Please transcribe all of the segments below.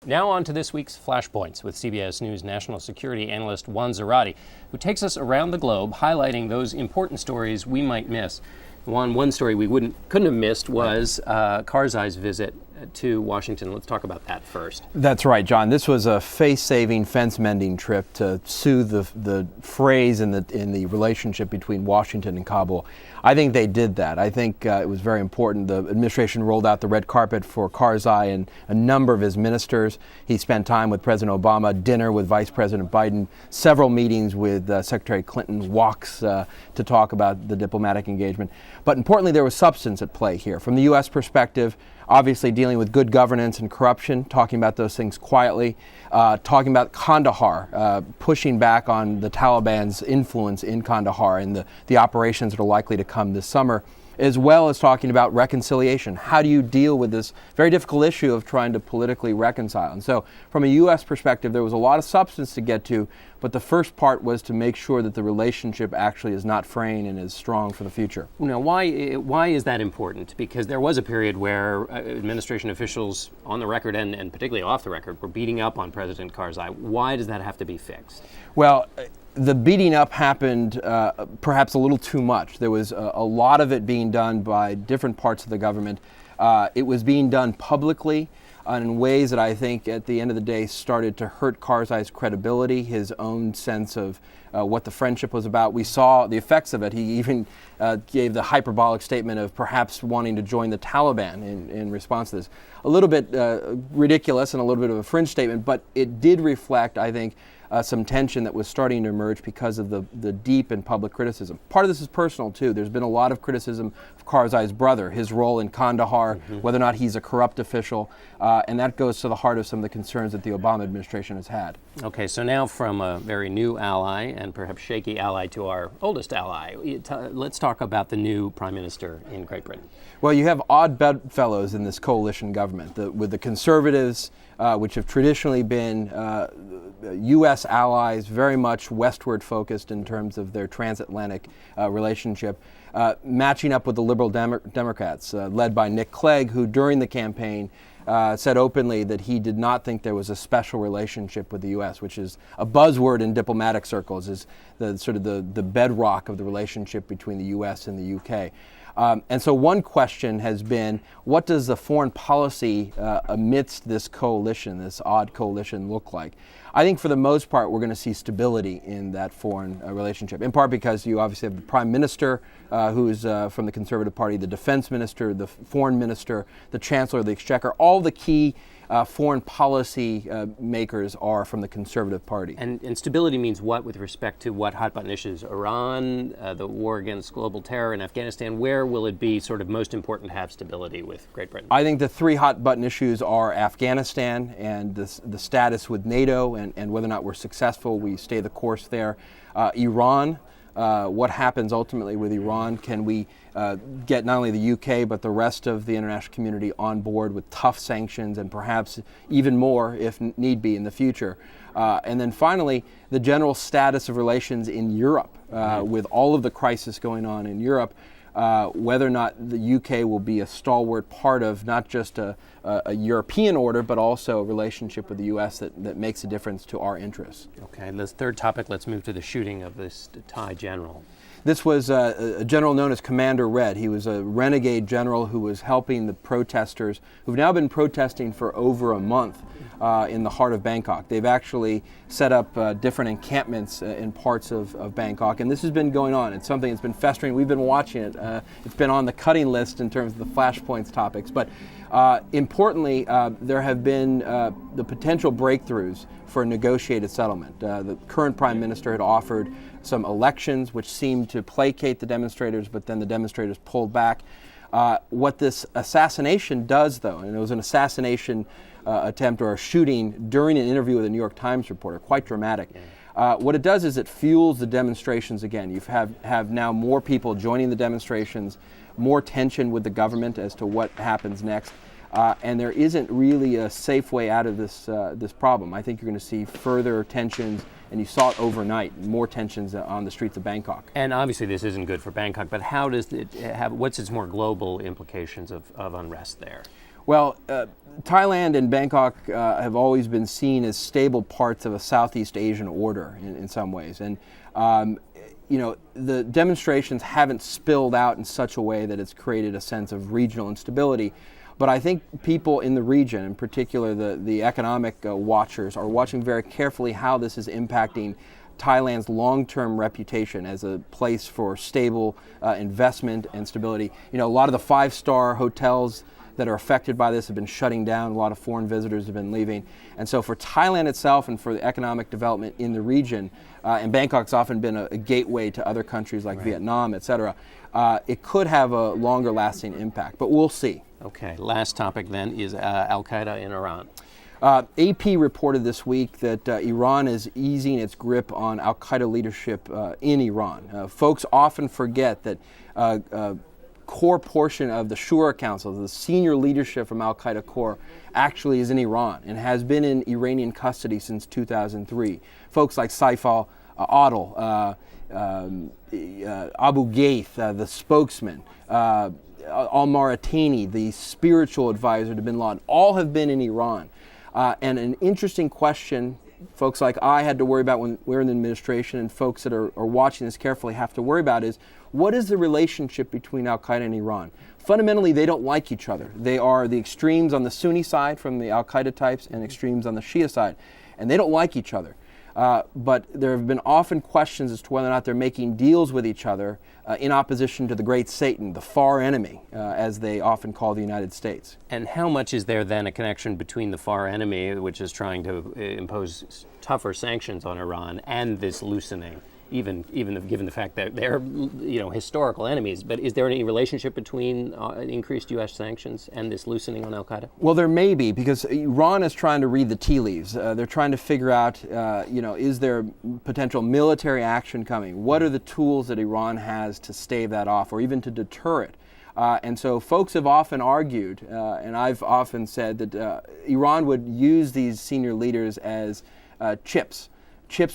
Now on to this week's Flashpoints with CBS News national security analyst Juan Zarate, who takes us around the globe highlighting those important stories we might miss. One story we couldn't have missed was Karzai's visit to Washington. Let's talk about that first. That's right, John. This was a face-saving, fence-mending trip to soothe the frays in the relationship between Washington and Kabul. I think they did that. I think it was very important. The administration rolled out the red carpet for Karzai and a number of his ministers. He spent time with President Obama, dinner with Vice President Biden, several meetings with Secretary Clinton, walks to talk about the diplomatic engagement. But importantly, there was substance at play here. From the U.S. perspective, obviously dealing with good governance and corruption, talking about those things quietly, talking about Kandahar, pushing back on the Taliban's influence in Kandahar and the operations that are likely to come this summer, as well as talking about reconciliation. How do you deal with this very difficult issue of trying to politically reconcile? And so from a U.S. perspective, there was a lot of substance to get to, but the first part was to make sure that the relationship actually is not fraying and is strong for the future. Now, why is that important? Because there was a period where administration officials on the record and particularly off the record were beating up on President Karzai. Why does that have to be fixed? Well, the beating up happened perhaps a little too much. There was a lot of it being done by different parts of the government. It was being done publicly in ways that I think at the end of the day started to hurt Karzai's credibility, his own sense of what the friendship was about. We saw the effects of it. He even gave the hyperbolic statement of perhaps wanting to join the Taliban in response to this. A little bit ridiculous and a little bit of a fringe statement, but it did reflect, I think, some tension that was starting to emerge because of the deep and public criticism. Part of this is personal, too. There's been a lot of criticism of Karzai's brother, his role in Kandahar, whether or not he's a corrupt official, and that goes to the heart of some of the concerns that the Obama administration has had. Okay, so now from a very new ally and perhaps shaky ally to our oldest ally, let's talk about the new prime minister in Great Britain. Well, you have odd bedfellows in this coalition government, with the conservatives, which have traditionally been U.S. allies, very much westward focused in terms of their transatlantic relationship, matching up with the liberal Democrats, led by Nick Clegg, who during the campaign said openly that he did not think there was a special relationship with the U.S., which is a buzzword in diplomatic circles, is the bedrock of the relationship between the U.S. and the U.K. And so one question has been, what does the foreign policy amidst this coalition, this odd coalition, look like? I think for the most part, we're going to see stability in that foreign relationship, in part because you obviously have the prime minister who's from the Conservative Party, the defense minister, the foreign minister, the chancellor of the exchequer. All the key foreign policy makers are from the Conservative Party. And stability means what with respect to what hot-button issues? Iran, the war against global terror in Afghanistan. Where will it be sort of most important to have stability with Great Britain? I think the three hot-button issues are Afghanistan and the status with NATO and whether or not we're successful, we stay the course there. Iran. What happens ultimately with Iran? Can we get not only the UK but the rest of the international community on board with tough sanctions and perhaps even more if need be in the future? And then finally, the general status of relations in Europe with all of the crisis going on in Europe. Whether or not the UK will be a stalwart part of not just a European order, but also a relationship with the US that makes a difference to our interests. Okay, and this third topic, let's move to the shooting of this Thai general. This was a general known as Commander Red. He was a renegade general who was helping the protesters who've now been protesting for over a month in the heart of Bangkok. They've actually set up different encampments in parts of Bangkok, and this has been going on. It's something that's been festering. We've been watching it. It's been on the cutting list in terms of the flashpoints topics, but importantly, there have been the potential breakthroughs for a negotiated settlement. The current prime minister had offered some elections which seemed to placate the demonstrators, but then the demonstrators pulled back. What this assassination does, though, and it was an assassination attempt or a shooting during an interview with a New York Times reporter, quite dramatic. What it does is it fuels the demonstrations again. You have now more people joining the demonstrations, more tension with the government as to what happens next. And there isn't really a safe way out of this problem. I think you're going to see further tensions, and you saw it overnight, more tensions on the streets of Bangkok. And obviously this isn't good for Bangkok, but how does it have, what's its more global implications of unrest there? Well, Thailand and Bangkok have always been seen as stable parts of a Southeast Asian order in some ways. And, the demonstrations haven't spilled out in such a way that it's created a sense of regional instability. But I think people in the region, in particular the economic watchers, are watching very carefully how this is impacting Thailand's long-term reputation as a place for stable investment and stability. A lot of the five-star hotels that are affected by this have been shutting down. A lot of foreign visitors have been leaving. And so for Thailand itself and for the economic development in the region, and Bangkok's often been a gateway to other countries like Vietnam, et cetera, it could have a longer lasting impact, but we'll see. Okay, last topic then is Al-Qaeda in Iran. AP reported this week that Iran is easing its grip on Al-Qaeda leadership in Iran. Folks often forget that core portion of the Shura Council, the senior leadership from Al-Qaeda core, actually is in Iran and has been in Iranian custody since 2003. Folks like Saif al-Adil, Abu Ghaith, the spokesman, al-Mauritani, the spiritual advisor to bin Laden, all have been in Iran. And an interesting question folks like I had to worry about when we're in the administration, and folks that are watching this carefully have to worry about, is what is the relationship between Al-Qaeda and Iran? Fundamentally, they don't like each other. They are the extremes on the Sunni side from the Al-Qaeda types and extremes on the Shia side, and they don't like each other. But there have been often questions as to whether or not they're making deals with each other in opposition to the great Satan, the far enemy, as they often call the United States. And how much is there then a connection between the far enemy, which is trying to impose tougher sanctions on Iran, and this loosening, even given the fact that they're historical enemies? But is there any relationship between increased U.S. sanctions and this loosening on Al-Qaeda? Well, there may be, because Iran is trying to read the tea leaves. They're trying to figure out, is there potential military action coming? What are the tools that Iran has to stave that off, or even to deter it? And so folks have often argued, and I've often said that Iran would use these senior leaders as chips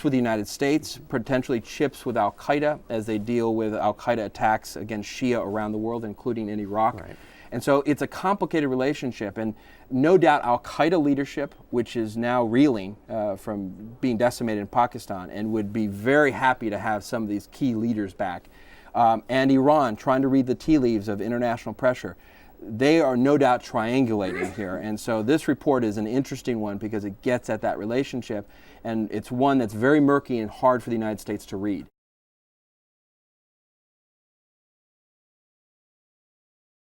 with the United States, potentially chips with Al-Qaeda as they deal with Al-Qaeda attacks against Shia around the world, including in Iraq. Right. And so it's a complicated relationship, and no doubt Al-Qaeda leadership, which is now reeling from being decimated in Pakistan, and would be very happy to have some of these key leaders back, and Iran trying to read the tea leaves of international pressure. They are no doubt triangulating here. And so this report is an interesting one because it gets at that relationship, and it's one that's very murky and hard for the United States to read.